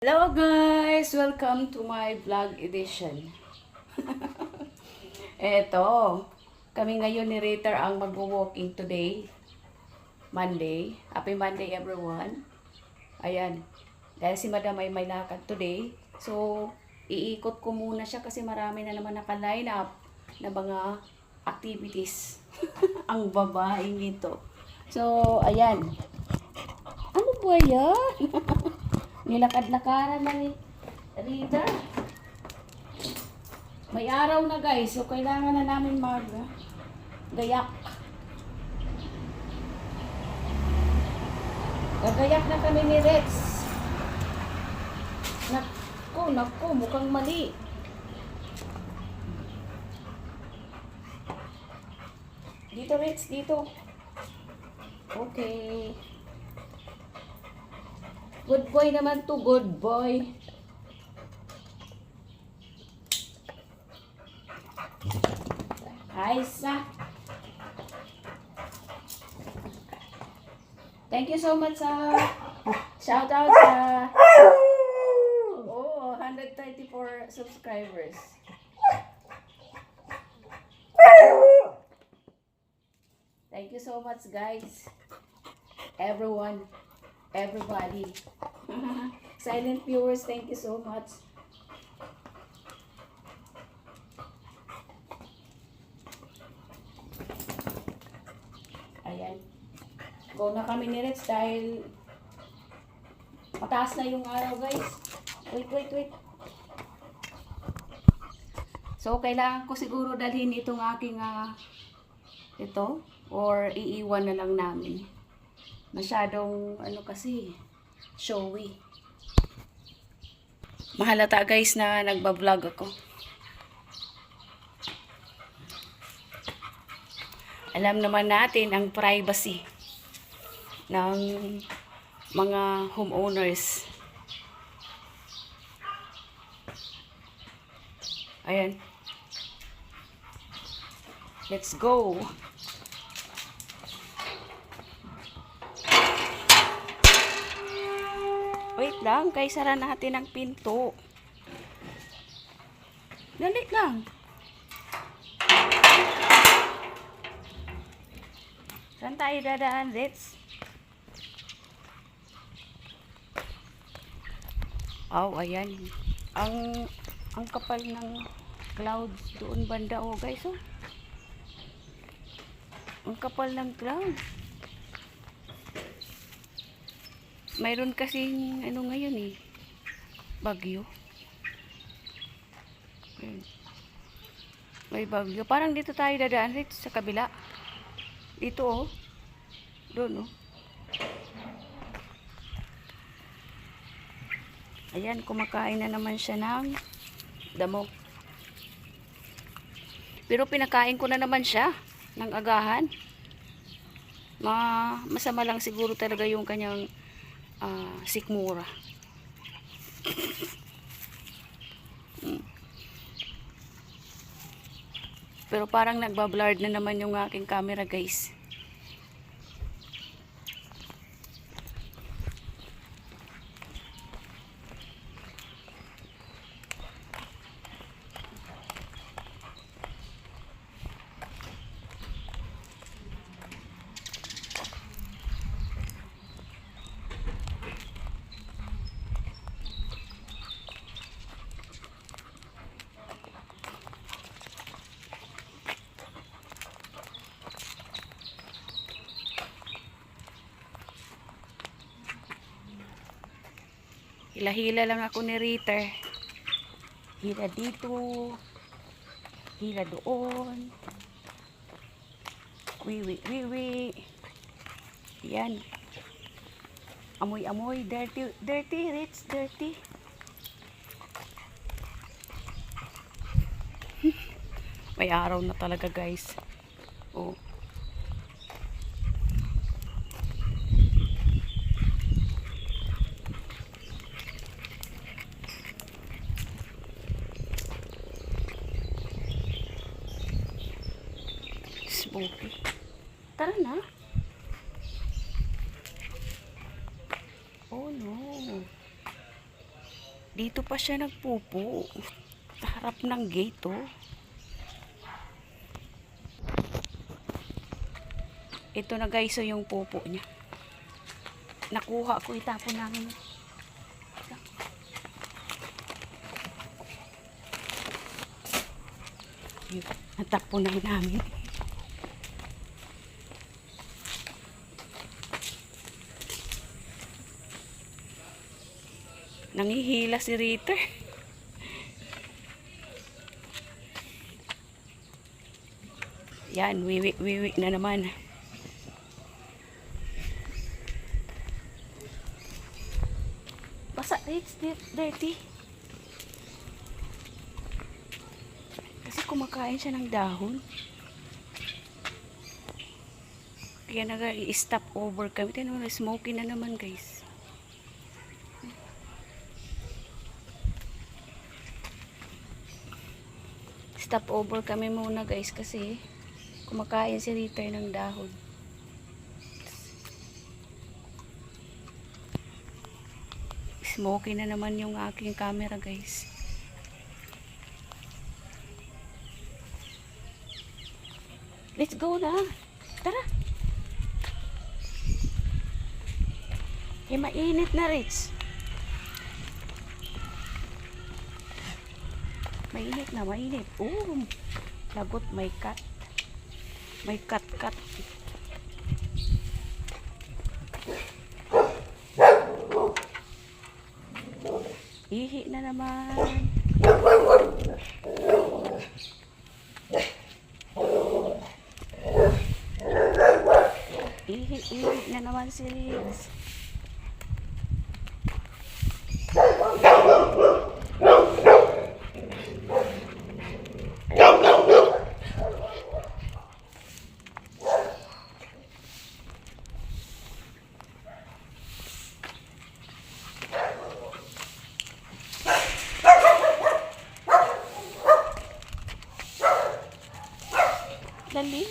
Hello guys! Welcome to my vlog edition. Eto, kami ngayon ni Ritter ang mag-walking today. Monday. Happy Monday everyone. Ayan. Dahil si Madam ay may lakad today. So, iikot ko muna siya kasi marami na naman naka-line up na mga activities. Ang babaeng ito. So, ayan. Ano ba yan? Nilakad-lakaran na ni Rita. May araw na guys, so kailangan na namin gayak. Gagayak na kami ni Rex. Naku, mukhang mali. Dito Rex, dito. Okay. Good boy naman to, good boy. Hi, sa. Thank you so much, sa. Shout out sa. Oh, 134 subscribers. Thank you so much, guys. Everyone. Everybody. Silent viewers, thank you so much. Ayan. Go na kami ni Rex dahil mataas na yung araw guys. Wait. So, kailangan ko siguro dalhin itong aking ito or iiwan na lang namin. Masyadong kasi showy. Mahalata guys na nagba-vlog ako. Alam naman natin ang privacy ng mga homeowners. Ayan. Let's go. Wait lang, kay sara natin ang pinto. Dali lang. Saan tayo dadaan, Ritz? Oh, ayan. Ang kapal ng clouds doon banda, oh guys, oh. Ang kapal ng clouds. Mayroon kasing ngayon bagyo. May bagyo. Parang dito tayo dadaan rin sa kabila. Dito oh. Doon oh. Ayan, kumakain na naman siya ng damo. Pero pinakain ko na naman siya ng agahan. Masama lang siguro talaga yung kanyang sikmura. Pero parang nagbablurred na naman yung aking camera guys. Hila-hila lang ako ni Ritter. Hila dito. Hila doon. Wiwi. Yan. Amoy. Dirty, Ritz. Dirty. May araw na talaga guys. Oh. Okay. Tara na. Oh no. Dito pa siya nagpupo. Sa harap ng gate, oh. Ito na guys, so yung pupo niya. Nakuha ko, itapon namin. Yun, natapon na namin. Nangihila si Ritter. Yan, wiwi na naman. Basa, it's dirty. Kasi kumakain siya ng dahon. Kaya nag-i-stop over kami. Tignan mo, smoky na naman guys. Stop over kami muna guys kasi kumakain si Ritter ng dahon. Smoky na naman yung aking camera guys. Let's go na. Tara. Mainit na, Rich. Mainit na, mainit. Lagot, may cut. May cut. Ihi na naman. Ihi na naman si Rich. Dali.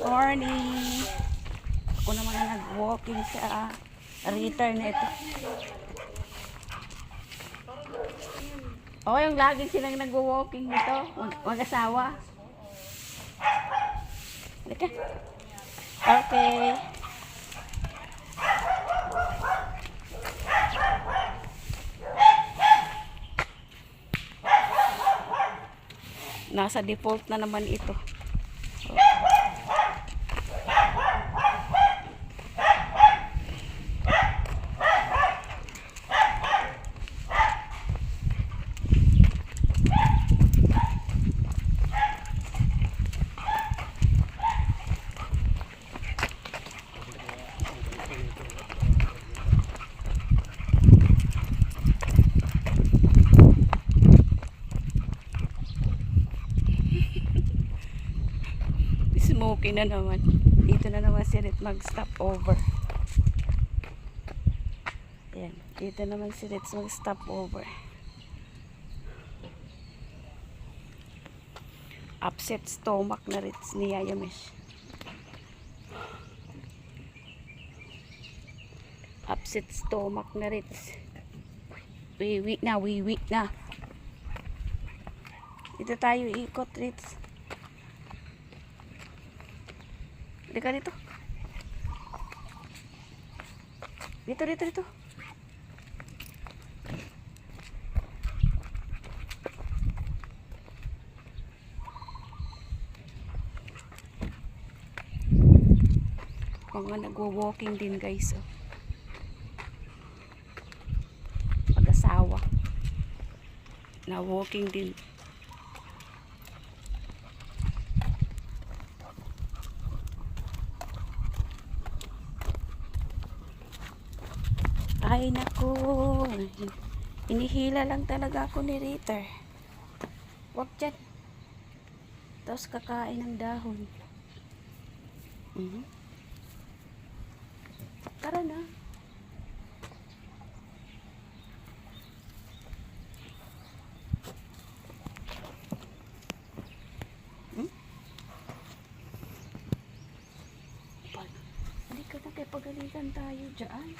Morning. Ako naman na nag-walking sa Ritter na ito. Yung lagi silang nag-walking dito. Mag-asawa. Halika. Okay. Nasa default na naman ito. Smoky na naman. Dito na naman si Rit mag-stop over. Ayan. Dito naman si Rit mag-stop over. Upset stomach na Rit ni Yayamesh. Upset stomach na Rit. Wiwi na. Dito tayo ikot Rit. Dika dito. Dito. Mga nagwo-walking din guys. Pag-asawa. Na-walking din. Ay naku, inihila lang talaga ako ni Ritter. Huwag dyan. Tapos kakain ng dahon. Tara na. makipagalitan tayo dyan.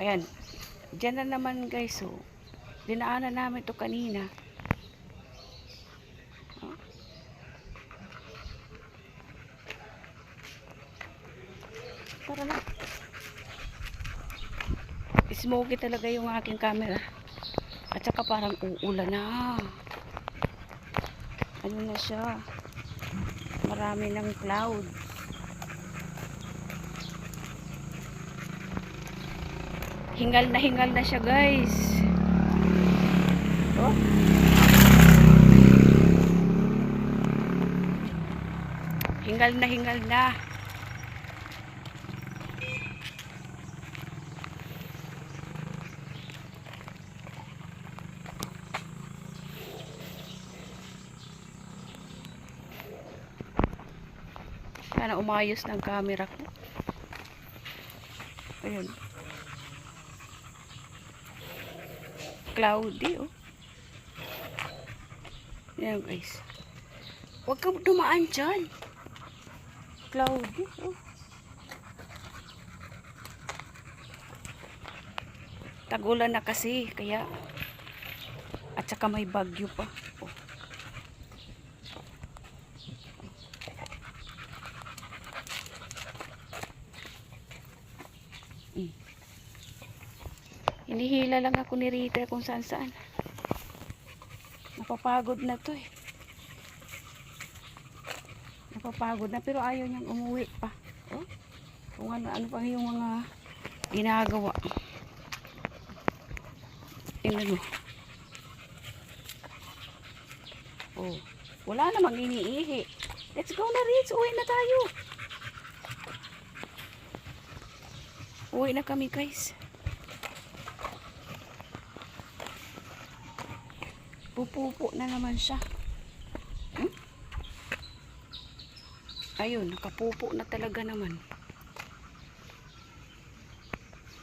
Ayan. Diyan na naman guys. So, dinaanan namin to kanina. Oh. Tara na. Smoky talaga yung aking camera. At saka parang uulan na. Ano na siya? Marami ng cloud. Hingal na siya guys. Oh. Hingal na. Sana umayos ng camera ko. Ayun. Cloudy, oh. Yan, guys. Huwag kang dumaan dyan. Cloudy, oh. Tagulan na kasi, kaya. At saka may bagyo pa. Oh. Hinihila lang ako ni Rita kung saan saan. Napapagod na to eh. Napapagod na pero ayaw niyang umuwi pa. Oh? Kung ano pa yung mga ginagawa. Tingnan mo. Oh, wala namang iniihi. Let's go na Ritz, uwi na tayo. Uwi na kami guys. Pupupo na naman siya. Ayun, nakapupo na talaga naman.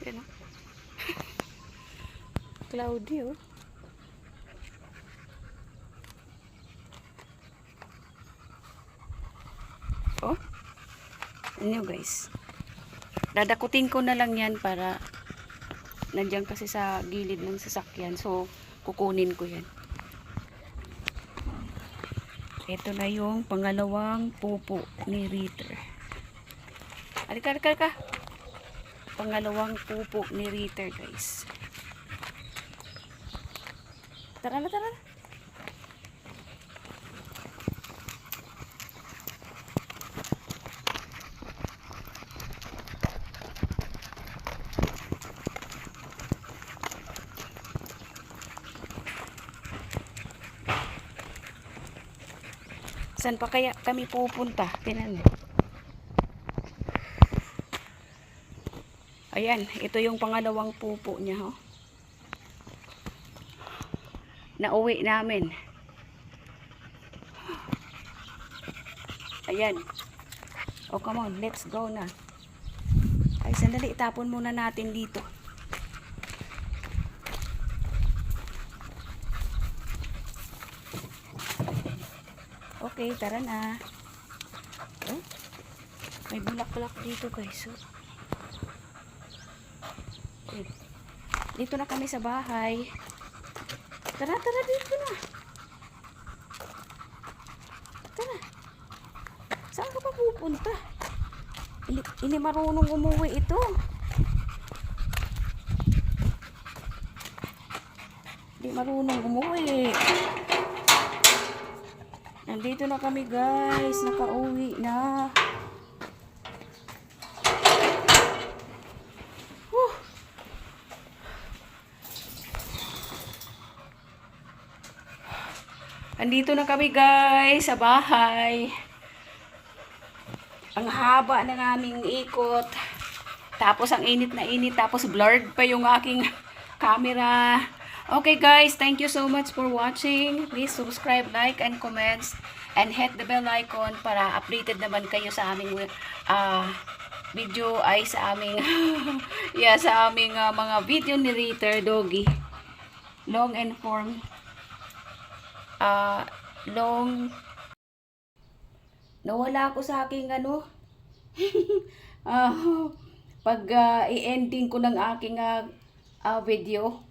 Yan, oh. Cloudy, oh. Oh. Ano guys. Dadakutin ko na lang yan para nandiyan kasi sa gilid ng sasakyan. So, kukunin ko yan. Ito na yung pangalawang pupo ni Ritter. Halika. Pangalawang pupo ni Ritter, guys. Tara na. Saan pa kaya kami pupunta? Tingnan mo. Ayan, ito yung pangalawang pupo niya, oh. Nauwi namin. Ayan. Oh, come on, let's go na. Ay, sandali, itapon muna natin dito. Okay, tara na. Oh, may bulak-bulak dito guys. Oh. Okay. Dito na kami sa bahay. Tara dito na. Tara. Saan ka pa pupunta? Hindi marunong umuwi ito. Hindi marunong umuwi. Nandito na kami guys, nakauwi na. Nandito na kami guys sa bahay. Ang haba ng aming ikot. Tapos ang init na init, tapos blurred pa yung aking camera. Okay guys, thank you so much for watching. Please subscribe, like, and comments. And hit the bell icon para updated naman kayo sa aming video ay sa aming sa aming mga video narrator doggy. Long and form long nawala ako sa aking ah, pag i-ending ko ng aking video.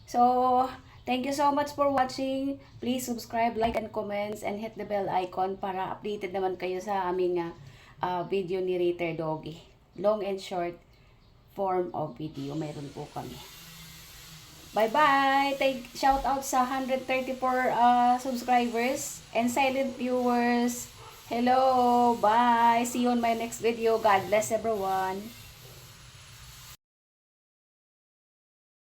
So, thank you so much for watching. Please subscribe, like, and comments, and hit the bell icon para updated naman kayo sa aming video ni Riter Doggy. Long and short form of video. Mayroon po kami. Bye-bye! Shout out sa 134 subscribers and silent viewers. Hello! Bye! See you on my next video. God bless everyone.